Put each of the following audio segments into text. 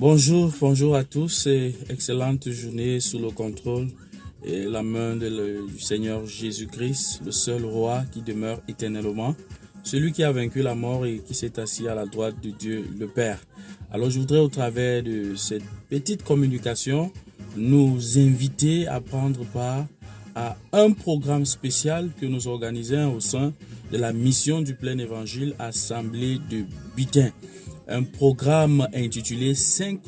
Bonjour à tous et excellente journée sous le contrôle et la main du Seigneur Jésus-Christ, le seul roi qui demeure éternellement, celui qui a vaincu la mort et qui s'est assis à la droite de Dieu le Père. Alors je voudrais au travers de cette petite communication nous inviter à prendre part à un programme spécial que nous organisons au sein de la mission du plein évangile Assemblée de Bitin. Un programme intitulé 5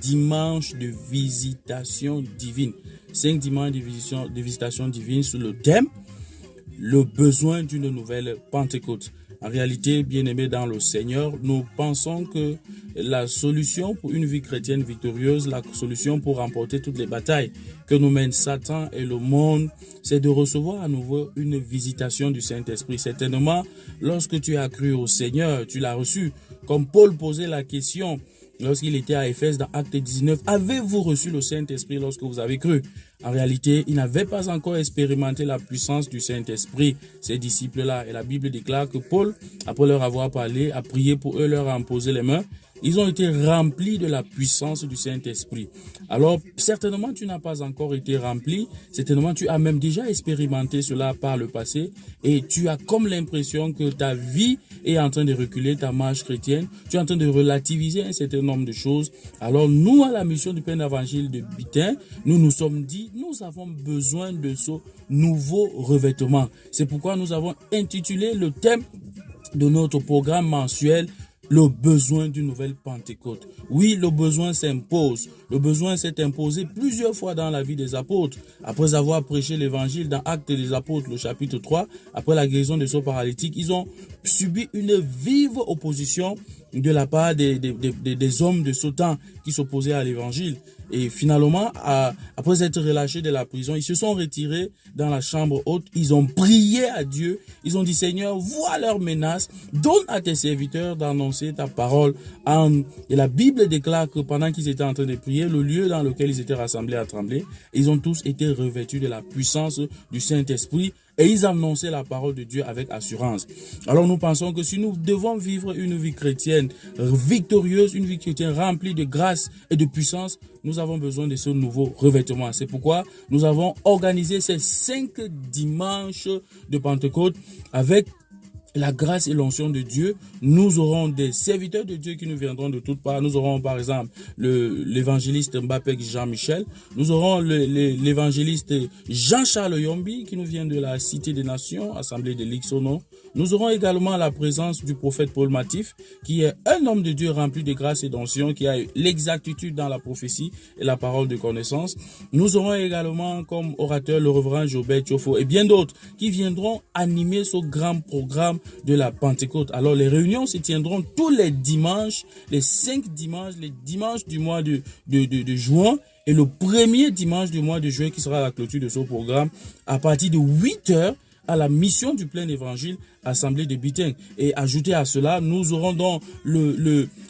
dimanches de visitation divine. 5 dimanches de visitation divine sous le thème le besoin d'une nouvelle Pentecôte. En réalité, bien-aimés dans le Seigneur, nous pensons que la solution pour une vie chrétienne victorieuse, la solution pour remporter toutes les batailles que nous mènent Satan et le monde, c'est de recevoir à nouveau une visitation du Saint-Esprit. Certainement, lorsque tu as cru au Seigneur, tu l'as reçu. Comme Paul posait la question lorsqu'il était à Éphèse dans Acte 19, avez-vous reçu le Saint-Esprit lorsque vous avez cru? En réalité, ils n'avaient pas encore expérimenté la puissance du Saint-Esprit, ces disciples-là. Et la Bible déclare que Paul, après leur avoir parlé, a prié pour eux, leur a imposé les mains. Ils ont été remplis de la puissance du Saint-Esprit. Alors, certainement, tu n'as pas encore été rempli. Certainement, tu as même déjà expérimenté cela par le passé. Et tu as comme l'impression que ta vie est en train de reculer, ta marche chrétienne. Tu es en train de relativiser un certain nombre de choses. Alors, nous, à la mission du plein évangile de Bitin, nous nous sommes dit, nous avons besoin de ce nouveau revêtement. C'est pourquoi nous avons intitulé le thème de notre programme mensuel le besoin d'une nouvelle Pentecôte. Oui, le besoin s'impose. Le besoin s'est imposé plusieurs fois dans la vie des apôtres. Après avoir prêché l'évangile dans Actes des apôtres, le chapitre 3, après la guérison de ce paralytique, ils ont subi une vive opposition de la part des hommes de ce temps qui s'opposaient à l'évangile. Et finalement, après être relâchés de la prison, ils se sont retirés dans la chambre haute. Ils ont prié à Dieu. Ils ont dit, Seigneur, vois leurs menaces. Donne à tes serviteurs d'annoncer ta parole. Et la Bible déclare que pendant qu'ils étaient en train de prier, le lieu dans lequel ils étaient rassemblés a tremblé. Ils ont tous été revêtus de la puissance du Saint-Esprit. Et ils annonçaient la parole de Dieu avec assurance. Alors nous pensons que si nous devons vivre une vie chrétienne victorieuse, une vie chrétienne remplie de grâce et de puissance, nous avons besoin de ce nouveau revêtement. C'est pourquoi nous avons organisé ces 5 dimanches de Pentecôte avec la grâce et l'onction de Dieu. Nous aurons des serviteurs de Dieu qui nous viendront de toutes parts. Nous aurons par exemple l'évangéliste Mbapek Jean-Michel. Nous aurons l'évangéliste Jean-Charles Yombi qui nous vient de la Cité des Nations, Assemblée de l'Ixono. Nous aurons également la présence du prophète Paul Matif, qui est un homme de Dieu rempli de grâce et d'onction, qui a l'exactitude dans la prophétie et la parole de connaissance. Nous aurons également comme orateur le révérend Jobert Tchofo et bien d'autres qui viendront animer ce grand programme de la Pentecôte. Alors les réunions se tiendront tous les dimanches, les 5 dimanches, les dimanches du mois de juin et le premier dimanche du mois de juin qui sera la clôture de ce programme à partir de 8 heures à la mission du plein évangile Assemblée de Bitin. Et ajouté à cela, nous aurons donc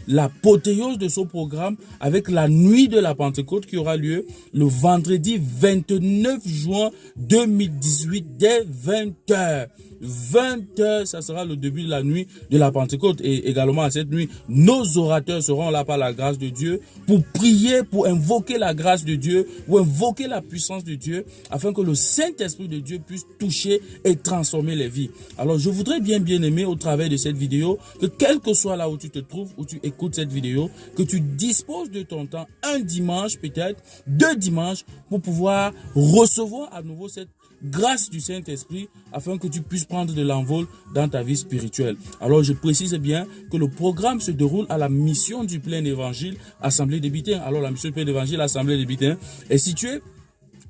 l'apothéose de ce programme avec la nuit de la Pentecôte qui aura lieu le vendredi 29 juin 2018 dès 20h. 20h, ça sera le début de la nuit de la Pentecôte. Et également à cette nuit, nos orateurs seront là par la grâce de Dieu pour prier, pour invoquer la grâce de Dieu, pour invoquer la puissance de Dieu, afin que le Saint-Esprit de Dieu puisse toucher et transformer les vies. Alors je voudrais bien aimé au travers de cette vidéo que quel que soit là où tu te trouves, où tu écoutes cette vidéo, que tu disposes de ton temps, un dimanche peut-être, 2 dimanches, pour pouvoir recevoir à nouveau cette grâce du Saint-Esprit afin que tu puisses prendre de l'envol dans ta vie spirituelle. Alors je précise bien que le programme se déroule à la mission du plein évangile Assemblée de Bitin. Alors la mission du plein évangile Assemblée de Bitin est située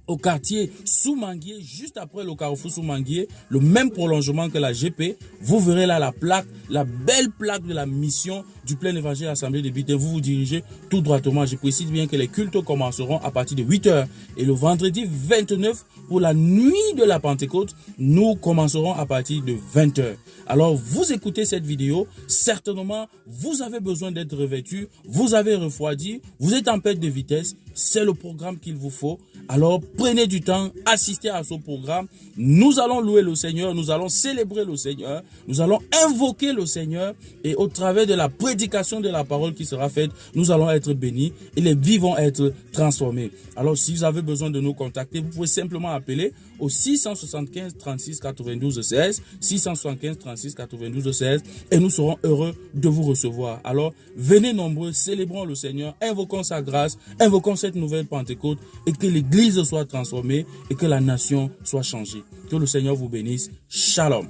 au quartier Soumanguier, juste après le carrefour Soumanguier, le même prolongement que la GP. Vous verrez là la plaque, la belle plaque de la mission du plein évangile Assemblée de Bitin. Vous vous dirigez tout droitement. Je précise bien que les cultes commenceront à partir de 8 heures. Et le vendredi 29, pour la nuit de la Pentecôte, nous commencerons à partir de 20 heures. Alors, vous écoutez cette vidéo, certainement, vous avez besoin d'être revêtu, vous avez refroidi, vous êtes en perte de vitesse, c'est le programme qu'il vous faut. Alors, prenez du temps, assistez à ce programme. Nous allons louer le Seigneur, nous allons célébrer le Seigneur, nous allons invoquer le Seigneur et au travers de la prédication de la parole qui sera faite, nous allons être bénis et les vies vont être transformées. Alors si vous avez besoin de nous contacter, vous pouvez simplement appeler au 675 36 92 16, 675 36 92 16 et nous serons heureux de vous recevoir. Alors venez nombreux, célébrons le Seigneur, invoquons sa grâce, invoquons cette nouvelle Pentecôte et que l'Église soit transformée et que la nation soit changée. Que le Seigneur vous bénisse. Shalom.